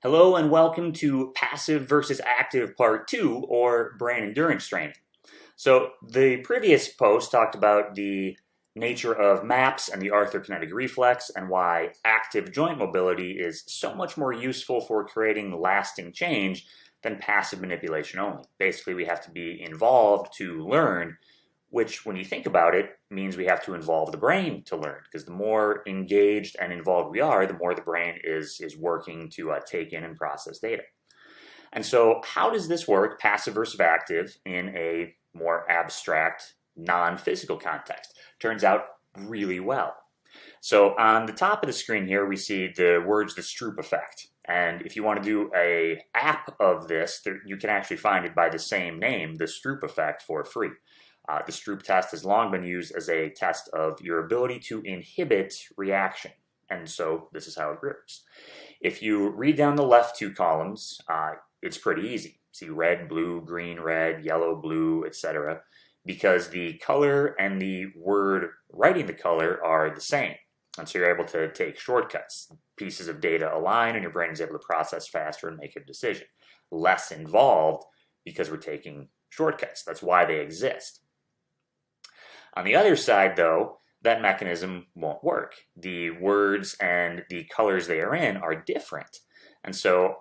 Hello and welcome to Passive versus Active Part 2, or Brain Endurance Training. So the previous post talked about the nature of MAPS and the arthrokinetic reflex and why active joint mobility is so much more useful for creating lasting change than passive manipulation only. Basically, we have to be involved to learn, which, when you think about it, means we have to involve the brain to learn, because the more engaged and involved we are, the more the brain is working to take in and process data. And so how does this work, passive versus active, in a more abstract, non-physical context? Turns out really well. So on the top of the screen here, we see the words, the Stroop effect. And if you want to do an app of this, you can actually find it by the same name, the Stroop effect, for free. The Stroop test has long been used as a test of your ability to inhibit reaction. And so this is how it works. If you read down the left two columns, it's pretty easy. See red, blue, green, red, yellow, blue, etc. Because the color and the word writing the color are the same. And so you're able to take shortcuts. Pieces of data align and your brain is able to process faster and make a decision. Less involved because we're taking shortcuts. That's why they exist. On the other side, though, that mechanism won't work. The words and the colors they are in are different. And so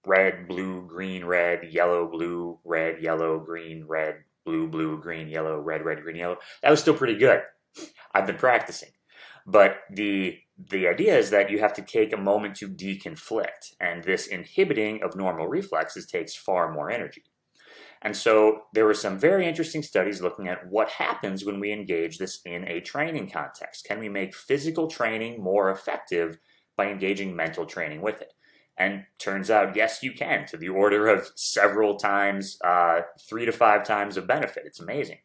red, blue, green, red, yellow, blue, red, yellow, green, red, blue, blue, green, yellow, red, red, green, yellow. That was still pretty good. I've been practicing. But the idea is that you have to take a moment to deconflict. And this inhibiting of normal reflexes takes far more energy. And so there were some very interesting studies looking at what happens when we engage this in a training context. Can we make physical training more effective by engaging mental training with it? And turns out, yes, you can, to the order of several times, 3 to 5 times of benefit. It's amazing.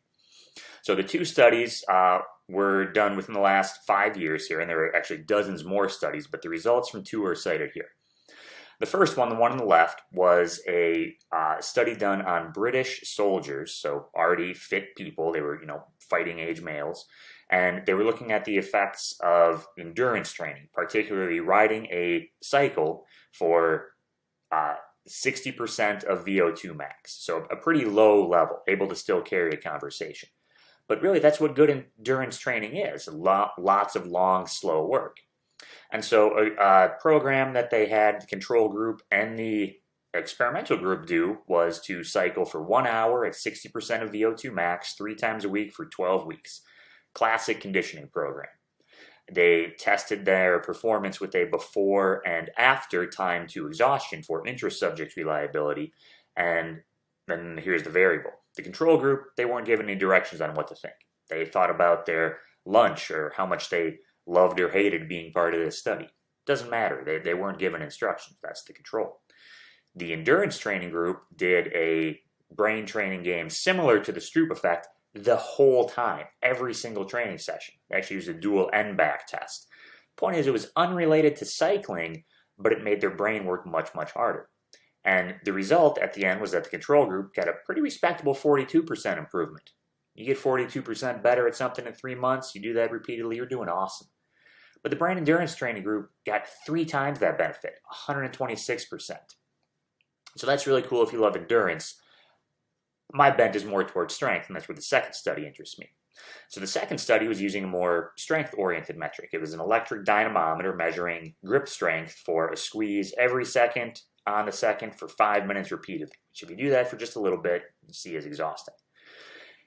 So the two studies were done within the last 5 years here, and there are actually dozens more studies, but the results from 2 are cited here. The first one, the one on the left, was a study done on British soldiers, so already fit people. They were, fighting age males, and they were looking at the effects of endurance training, particularly riding a cycle for 60% of VO2 max, so a pretty low level, able to still carry a conversation. But really, that's what good endurance training is, lots of long, slow work. And so a program that they had the control group and the experimental group do was to cycle for 1 hour at 60% of VO2 max 3 times a week for 12 weeks. Classic conditioning program. They tested their performance with a before and after time to exhaustion for intra-subject reliability. And then here's the variable. The control group, they weren't given any directions on what to think. They thought about their lunch or how much they loved or hated being part of this study. Doesn't matter. They weren't given instructions. That's the control. The endurance training group did a brain training game similar to the Stroop effect the whole time, every single training session. They actually used a dual end-back test. Point is, it was unrelated to cycling, but it made their brain work much, much harder. And the result at the end was that the control group got a pretty respectable 42% improvement. You get 42% better at something in 3 months, you do that repeatedly, you're doing awesome. But the brain endurance training group got 3 times that benefit, 126%. So that's really cool if you love endurance. My bent is more towards strength, and that's where the second study interests me. So the second study was using a more strength-oriented metric. It was an electric dynamometer measuring grip strength for a squeeze every second on the second for 5 minutes repeatedly. Which, if you do that for just a little bit, you see is exhausting.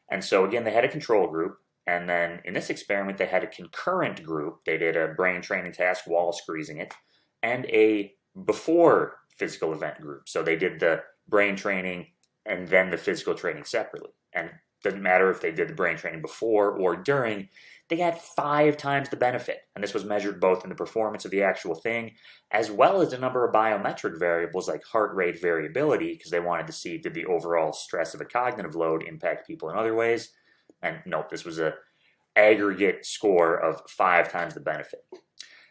And so again, they had a control group, and then in this experiment, they had a concurrent group. They did a brain training task, wall squeezing it, and a before physical event group. So they did the brain training and then the physical training separately. And it doesn't matter if they did the brain training before or during, they got 5 times the benefit. And this was measured both in the performance of the actual thing, as well as a number of biometric variables like heart rate variability, because they wanted to see, did the overall stress of a cognitive load impact people in other ways? And nope, this was an aggregate score of 5 times the benefit.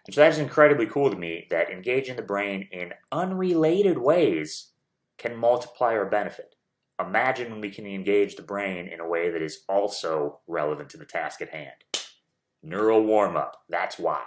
And so that is incredibly cool to me, that engaging the brain in unrelated ways can multiply our benefit. Imagine when we can engage the brain in a way that is also relevant to the task at hand. Neural warm-up, that's why.